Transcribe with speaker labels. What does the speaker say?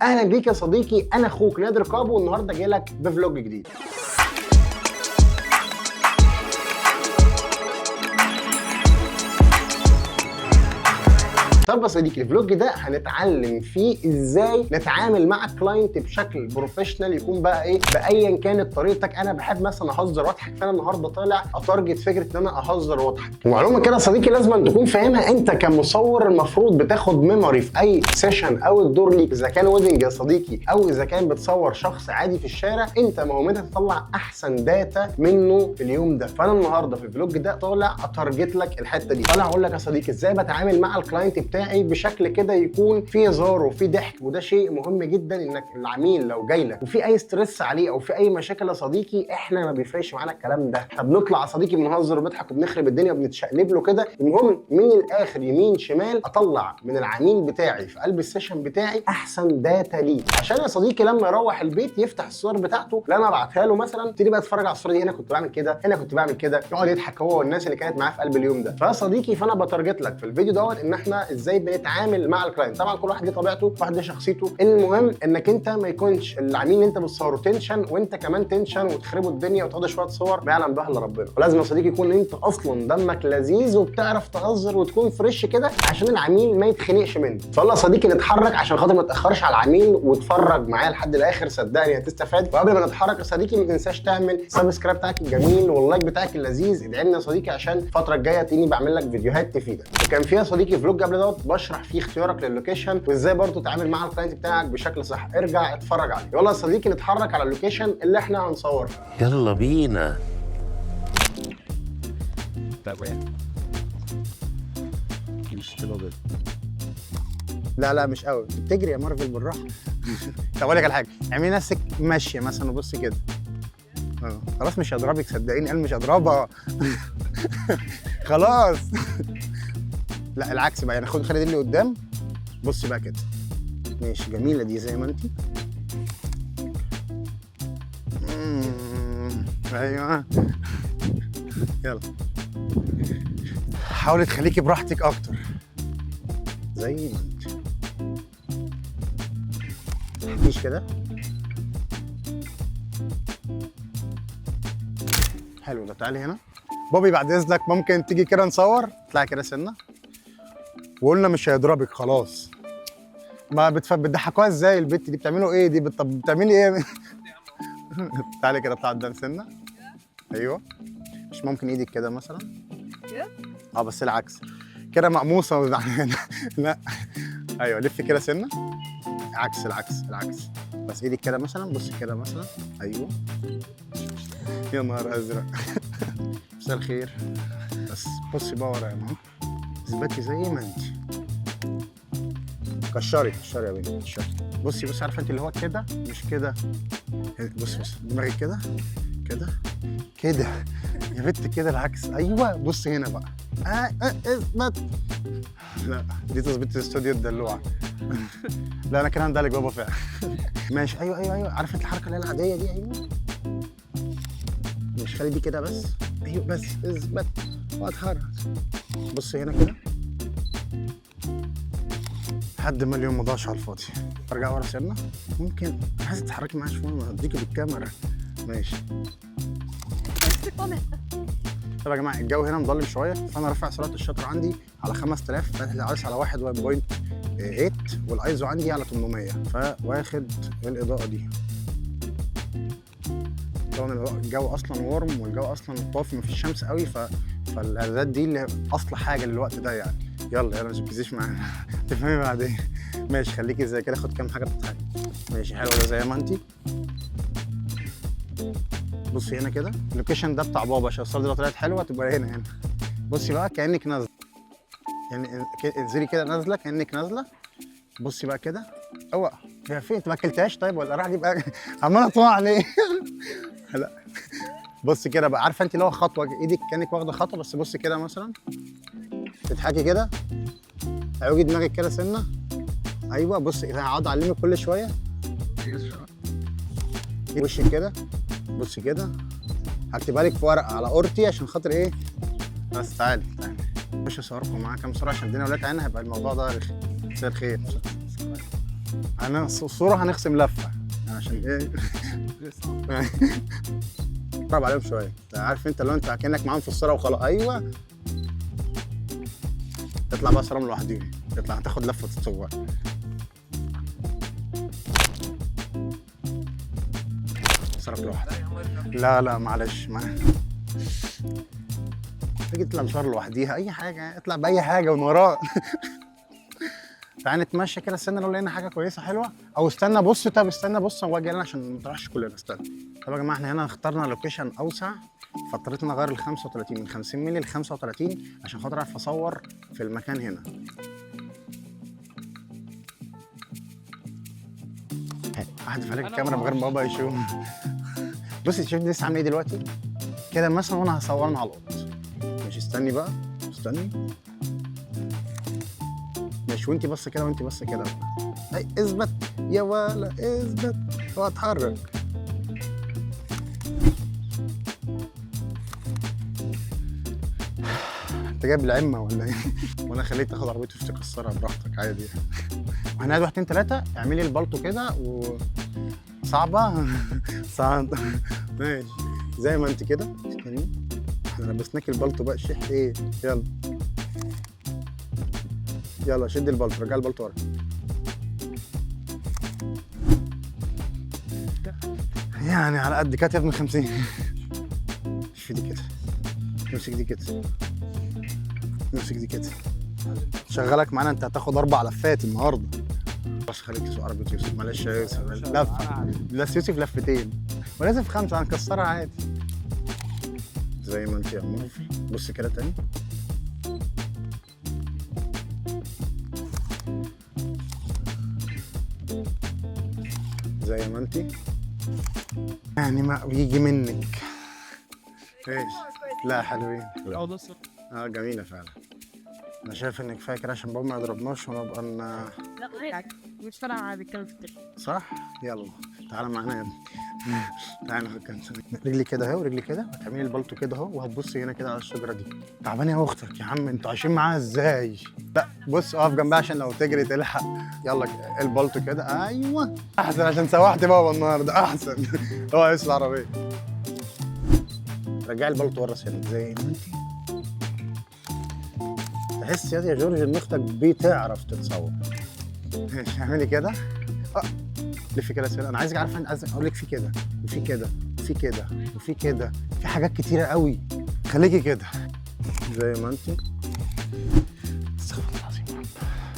Speaker 1: اهلا بيك يا صديقي، انا اخوك نادر كابو، والنهارده جاي لك بفلوج جديد. طب يا صديقي، الفلوج ده هنتعلم فيه ازاي نتعامل مع الكلاينت بشكل بروفيشنال، يكون بقى ايه بايا كانت طريقتك. انا بحب مثلا اهزر واضحك، فانا النهارده طالع اتارجت فكره ان انا اهزر واضحك. ومعلومه كده يا صديقي لازم أن تكون فاهمها، انت كمصور المفروض بتاخد ميموري في اي سيشن او الدور ليك، اذا كان ويدنج يا صديقي او اذا كان بتصور شخص عادي في الشارع، انت مهمتك تطلع احسن داتا منه في اليوم ده. فانا النهارده في الفلوج ده طالع اتارجت لك الحته دي، طالع اقول لك يا صديقي ازاي بتعامل مع الكلاينت بتاعي بشكل كده يكون فيه هزار وفيه ضحك. وده شيء مهم جدا، انك العميل لو جاي لك وفي اي ستريس عليه او في اي مشاكل يا صديقي، احنا ما بيفرقش معانا الكلام ده، احنا بنطلع يا صديقي بنهزر وبنضحك وبنخرب الدنيا وبنتشقلب له كده. المهم من الاخر يمين شمال اطلع من العميل بتاعي في قلب السيشن بتاعي احسن داتا ليه، عشان يا صديقي لما يروح البيت يفتح الصور بتاعته اللي انا ابعتها له مثلا، تيجي بقى اتفرج على الصوره دي، هنا كنت بعمل كده، هنا كنت بعمل كده، يقعد يضحك هو والناس اللي كانت معاه في قلب اليوم ده. فيا صديقي فانا بتارجت لك في الفيديو دوت ان احنا ازاي بنتعامل مع الكلاينت. طبعا كل واحد ليه طبيعته، واحد ليه شخصيته، المهم انك انت ما يكونش العميل اللي انت بتصوره تنشن وانت كمان تنشن وتخربوا الدنيا وتقعدوا شويه صور ما يعلم بها الا ربنا. ولازم يا صديقي يكون انت اصلا دمك لذيذ وبتعرف تهزر وتكون فريش كده عشان العميل ما يتخنقش منك. فيلا يا صديقي نتحرك عشان خاطر ما تاخرش على العميل، واتفرج معايا لحد الاخر صدقني هتستفاد. وقبل ما نتحرك يا صديقي ما تنساش تعمل سبسكرايب بتاعك الجميل واللايك بتاعك اللذيذ. ادعي لنا يا صديقي عشان الفتره الجايه تلاقيني بعمل لك فيديوهات تفيدك. وكان فيها يا صديقي فلوج قبل دوت بشرح فيه اختيارك للوكيشن وازاي برضه تتعامل مع الكلاينت بتاعك بشكل صح. ارجع اتفرج عليه. يلا يا صديقي نتحرك على اللوكيشن اللي احنا هنصور فيه.
Speaker 2: يلا بينا.
Speaker 1: لا مش قوي، بتجري يا مارفل بالراحه. طب اقول لك على حاجه، اعملي نفسك ماشيه مثلا وبص كده. خلاص مش هضربك صدقيني، قال مش هضربها. خلاص. لا العكس بقى، يعني خلي دي اللي قدام، بص بقى كده. ماشي جميله دي زي ما انت. ايوه يلا حاولي تخليكي براحتك اكتر زي ما انت. مفيش كده. حلو ده. تعالي هنا بوبي بعد اذنك، ممكن تيجي كده نصور. اطلعي كده سنه. وقلنا مش هيضربك خلاص. ما بتضحكوها ازاي البت دي؟ بتعملوا ايه دي؟ طب بتعملي ايه؟ تعالي كده اطلع قدام سنه. ايوه مش ممكن ايدك كده مثلا كده؟ بس العكس كده مقموصه وزعلانه. لا ايوه لف كده سنه. العكس بس ايدك كده مثلا، بصي كده مثلا. ايوه يا نهار ازرق. مساء الخير. بس بصي بقى ورايا اهو، اثبتي زي ما انت. كشري يا بنتي، كشري. بصي عارفه انت اللي هو كده مش كده. بصي دماغك كده يا بنت كده العكس. ايوه بصي هنا بقى. اثبت. لا دي تظبيط الاستوديو الدلوعه. لا انا كده هندلك بابا فعلا. ماشي ايوه عارفه انت الحركه اللي هي العاديه دي. ايوه مش خلي دي كده بس. ايوه بس اثبت واتحرك. بصي هنا كده لحد ما اليوم ما ضاعش على الفاضي. ارجع ورا سنه. ممكن عايزه تتحركي معايا شويه، ما هديكي بالكاميرا. ماشي. طب يا جماعه الجو هنا مظلم شويه، فانا رافع سرعه الشطر عندي على 5000، فاتح العدسه على 1.8 والايزو عندي على 800، فواخد الاضاءه دي. طبعا الجو اصلا وارم والجو اصلا طافي مفيش شمس قوي، فالاعدادات دي اللي اصل حاجه للوقت ده يعني. يلا ما تركزيش معايا. تفهمي بعدين. ماشي خليكي زي كده، خد كام حاجه بتتحرك. ماشي حلو ده زي ما انت. بصي هنا كده اللوكيشن ده بتاع بابا، عشان الصوره دي لو طلعت حلوه تبقى هنا. بصي بقى كانك نازله، يعني انزلي كده نازله كانك نازله. بصي بقى كده. هي فين؟ انت ما اكلتهاش طيب ولا راح يبقى عماله طوع عليه؟ لا بصي كده بقى، عارفه انت اللي هو خطوه ايدك كانك واخده خطوه، بس بصي كده مثلا تضحكي كده. عوجي دماغك كده سنه. ايوه بصي هقعد اعلمك كل شويه. وشك كده. بصي كده هكتبها لك في ورقه على اورتي عشان خاطر ايه. بس تعالي مش هصوركم معايا كام صوره عشان الدنيا ولات عينها، هيبقى الموضوع ده رخم. مساء الخير. انا الصوره هنقسم لفه عشان ايه. طب عليهم شويه، عارف انت لو انت كانك معاهم في الصوره وخلاص. ايوه تطلع بقى صوره لوحديهم، تطلع هتاخد لفه تتصور. صورك لوحدك. لا معلش تيجي تطلع مشوار لوحديها، اي حاجه اطلع باي حاجه من وراه. تعالى نتمشى كده، استنى لو لقينا حاجه كويسه حلوه، او استنى بص. طب استنى بص هو جاي لنا عشان ما نروحش كلنا. استنى. طب يا جماعه احنا هنا اخترنا لوكيشن اوسع، فاضطريت نغير ال 35 من 50 مللي ل 35 عشان خاطر اعرف اصور في المكان هنا. احذف عليك الكاميرا من غير ما بابا يشوف. بصي شوف لسه عامل ايه دلوقتي كده مثلا، وانا هصورنا على القط. ماشي استني بقى، استني. ماشي وانت بص كده، وانت بص كده. اي اثبت يا ولا اثبت، هو اتحرك. انت جايب العمه ولا ايه؟ وانا خليك تاخد عربيتي وتكسرها براحتك عادي. واحنا قاعد 1 2 3 اعملي البلطو كده صعبه. صعبه. ماشي زي ما انت كده. استني احنا لبسناك البلطو بقى، شيح ايه. يلا شد البلطو، رجع البلطو ورا. يعني على قد كتف من 50. شوف دي كده، امسك دي كده، امسك دي كده. شغلك معانا، انت هتاخد 4 لفات النهارده. بس خليك تسوق عربية يوسف، معلش يا يوسف. لفة بس يوسف لفتين، ولازم في 5 هنكسرها عادي. زي ما انت يا عمر. بص كده تاني. زي ما انت يعني ما بيجي منك. ايش؟ لا حلوين. جميلة فعلا. انا شايف انك فاكر عشان بابا ما يضربناش ونبقى
Speaker 2: لا غير مش فارقة معايا بيتكلم في التليفون.
Speaker 1: صح؟ يلا تعالى معانا يا ابني. تعالى نفكر. رجلي كده اهو، ورجلي كده، وهتعملي البلطو كده اهو، وهتبصي هنا كده على الشجره دي. تعبانه يا اختك يا عم، انتوا عايشين معاها ازاي؟ لا بص اقف جنبها عشان لو تجري تلحق. يلا البلطو كده، ايوه احسن عشان سوحت بابا النهارده احسن. هو يسوق العربيه. رجعي البلطو ورا سنك زي ما انت. تحس يا جورج ان اختك بتعرف تتصور. ماشي اعملي كده. لفي كده سنة. انا عايزك عارفه، عايز اقول لك في كده وفي كده وفي كده وفي كده، في حاجات كتيره قوي. خليكي كده زي ما انت.